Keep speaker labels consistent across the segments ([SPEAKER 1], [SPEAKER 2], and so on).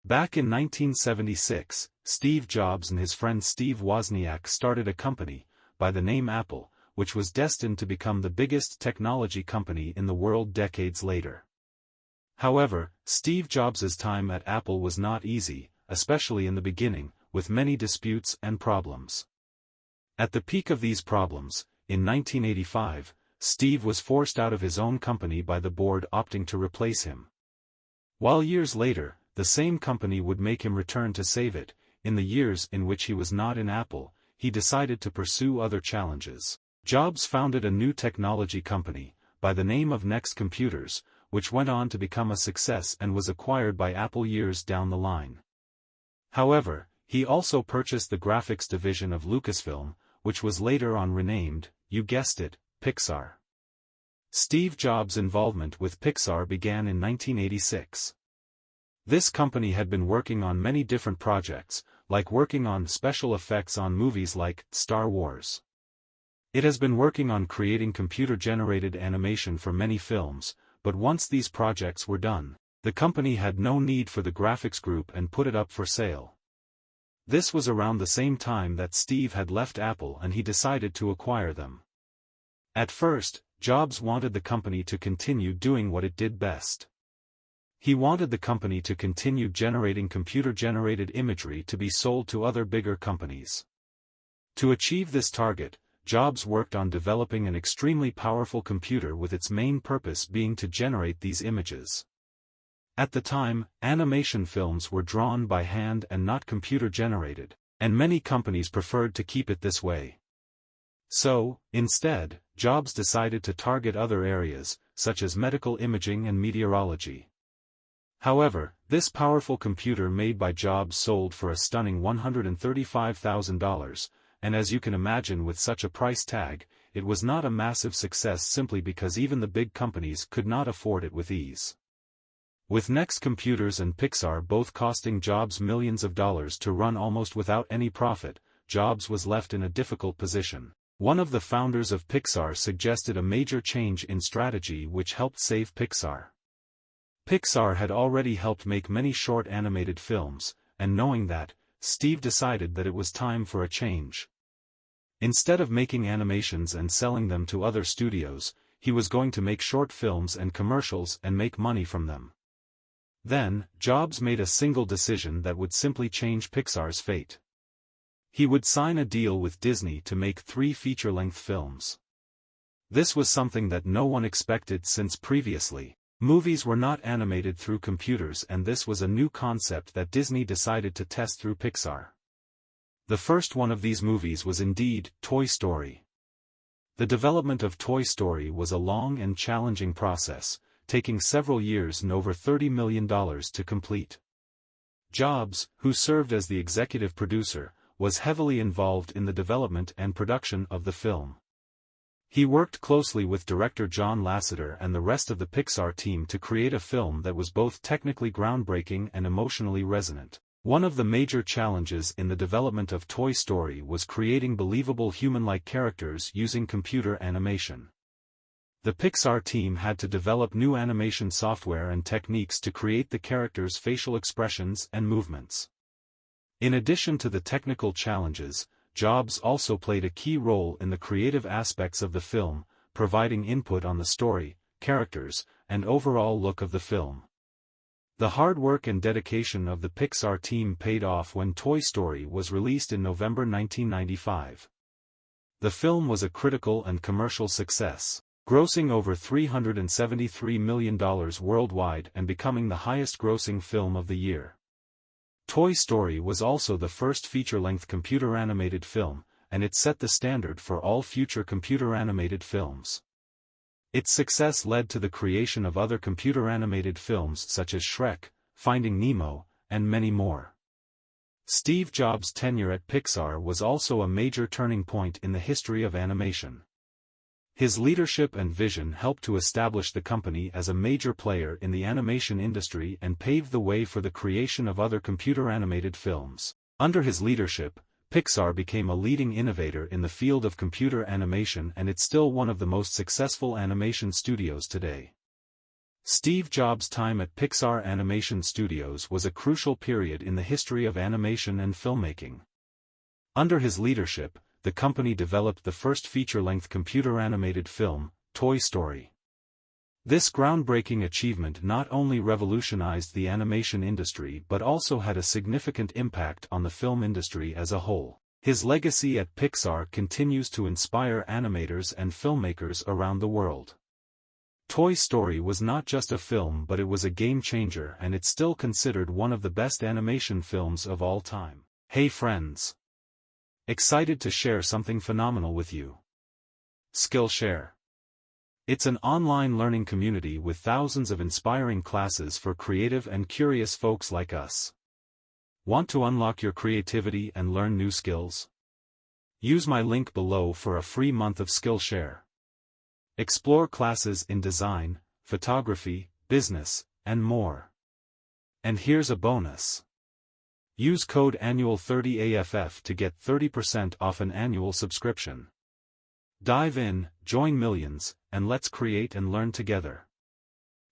[SPEAKER 1] Back in 1976, Steve Jobs and his friend Steve Wozniak started a company, by the name Apple, which was destined to become the biggest technology company in the world decades later. However, Steve Jobs' time at Apple was not easy, especially in the beginning, with many disputes and problems. At the peak of these problems, in 1985, Steve was forced out of his own company by the board opting to replace him. While years later, the same company would make him return to save it, in the years in which he was not in Apple, he decided to pursue other challenges. Jobs founded a new technology company, by the name of Next Computers, which went on to become a success and was acquired by Apple years down the line. However, he also purchased the graphics division of Lucasfilm, which was later on renamed, you guessed it, Pixar. Steve Jobs' involvement with Pixar began in 1986. This company had been working on many different projects, like working on special effects on movies like Star Wars. It has been working on creating computer-generated animation for many films, but once these projects were done, the company had no need for the graphics group and put it up for sale. This was around the same time that Steve had left Apple and he decided to acquire them. At first, Jobs wanted the company to continue doing what it did best. He wanted the company to continue generating computer-generated imagery to be sold to other bigger companies. To achieve this target, Jobs worked on developing an extremely powerful computer with its main purpose being to generate these images. At the time, animation films were drawn by hand and not computer-generated, and many companies preferred to keep it this way. So, instead, Jobs decided to target other areas, such as medical imaging and meteorology. However, this powerful computer made by Jobs sold for a stunning $135,000, and as you can imagine with such a price tag, it was not a massive success simply because even the big companies could not afford it with ease. With Next Computers and Pixar both costing Jobs millions of dollars to run almost without any profit, Jobs was left in a difficult position. One of the founders of Pixar suggested a major change in strategy which helped save Pixar. Pixar had already helped make many short animated films, and knowing that, Steve decided that it was time for a change. Instead of making animations and selling them to other studios, he was going to make short films and commercials and make money from them. Then, Jobs made a single decision that would simply change Pixar's fate. He would sign a deal with Disney to make 3 feature-length films. This was something that no one expected since previously, movies were not animated through computers, and this was a new concept that Disney decided to test through Pixar. The first one of these movies was indeed Toy Story. The development of Toy Story was a long and challenging process, taking several years and over $30 million to complete. Jobs, who served as the executive producer, was heavily involved in the development and production of the film. He worked closely with director John Lasseter and the rest of the Pixar team to create a film that was both technically groundbreaking and emotionally resonant. One of the major challenges in the development of Toy Story was creating believable human-like characters using computer animation. The Pixar team had to develop new animation software and techniques to create the characters' facial expressions and movements. In addition to the technical challenges, Jobs also played a key role in the creative aspects of the film, providing input on the story, characters, and overall look of the film. The hard work and dedication of the Pixar team paid off when Toy Story was released in November 1995. The film was a critical and commercial success, grossing over $373 million worldwide and becoming the highest-grossing film of the year. Toy Story was also the first feature-length computer-animated film, and it set the standard for all future computer-animated films. Its success led to the creation of other computer-animated films such as Shrek, Finding Nemo, and many more. Steve Jobs' tenure at Pixar was also a major turning point in the history of animation. His leadership and vision helped to establish the company as a major player in the animation industry and paved the way for the creation of other computer-animated films. Under his leadership, Pixar became a leading innovator in the field of computer animation, and it's still one of the most successful animation studios today. Steve Jobs' time at Pixar Animation Studios was a crucial period in the history of animation and filmmaking. Under his leadership, the company developed the first feature-length computer-animated film, Toy Story. This groundbreaking achievement not only revolutionized the animation industry but also had a significant impact on the film industry as a whole. His legacy at Pixar continues to inspire animators and filmmakers around the world. Toy Story was not just a film, but it was a game-changer, and it's still considered one of the best animation films of all time. Hey friends! Excited to share something phenomenal with you. Skillshare. It's an online learning community with thousands of inspiring classes for creative and curious folks like us. Want to unlock your creativity and learn new skills? Use my link below for a free month of Skillshare. Explore classes in design, photography, business, and more. And here's a bonus. Use code ANNUAL30AFF to get 30% off an annual subscription. Dive in, join millions, and let's create and learn together.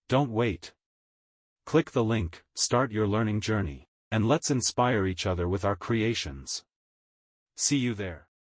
[SPEAKER 1] Don't wait. Click the link, start your learning journey, and let's inspire each other with our creations. See you there.